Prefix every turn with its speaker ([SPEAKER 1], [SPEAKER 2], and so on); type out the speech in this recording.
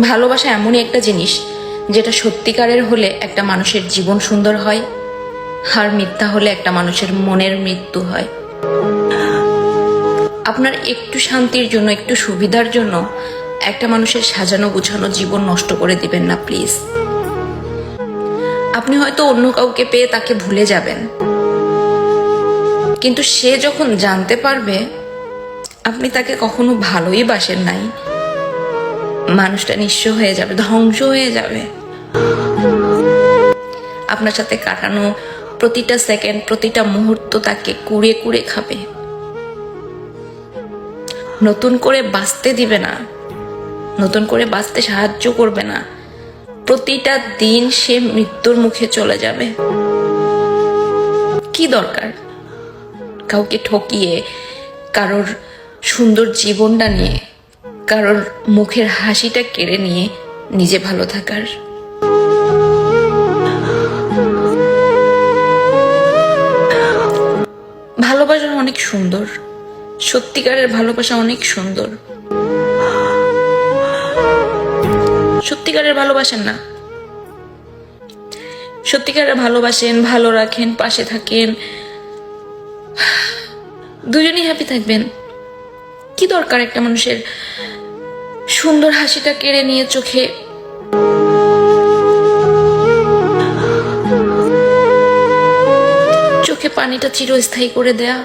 [SPEAKER 1] ভালোবাসা এমনই একটা জিনিস যেটা সত্যিকারের হলে একটা মানুষের জীবন সুন্দর হয়, আর মিথ্যা হলে একটা মানুষের মনের মৃত্যু হয়। আপনার একটু শান্তির জন্য, একটু সুবিধার জন্য একটা মানুষের সাজানো গুছানো জীবন নষ্ট করে দিবেন না প্লিজ। আপনি হয়তো অন্য কাউকে পেয়ে তাকে ভুলে যাবেন, কিন্তু সে যখন জানতে পারবে আপনি তাকে কখনো ভালোই বাসেন নাই, মানুষটা নিঃস্ব হয়ে যাবে, ধ্বংস হয়ে যাবে। আপনার সাথে কাটানো প্রতিটা সেকেন্ড, প্রতিটা মুহূর্ত তাকে কুড়ে কুড়ে খাবে, নতুন করে বাঁচতে দিবে না, নতুন করে বাঁচতে সাহায্য করবে না। প্রতিটা দিন সে মৃত্যুর মুখে চলে যাবে। কি দরকার কাউকে ঠকিয়ে, কারোর সুন্দর জীবনটা নিয়ে, কারোর মুখের হাসিটা কেড়ে নিয়ে নিজে ভালো থাকার? ভালোবাসা অনেক সুন্দর, সত্যিকারের ভালোবাসা অনেক সুন্দর। সত্যিকারের ভালোবাসেন না, সত্যিকারের ভালোবাসেন, ভালো রাখেন, পাশে থাকেন, দুজনই হ্যাপি থাকবেন। কি দরকার একটা মানুষের সুন্দর হাসিটা কেড়ে নিয়ে চোখে পানিটা চিরস্থায়ী করে দেয়া?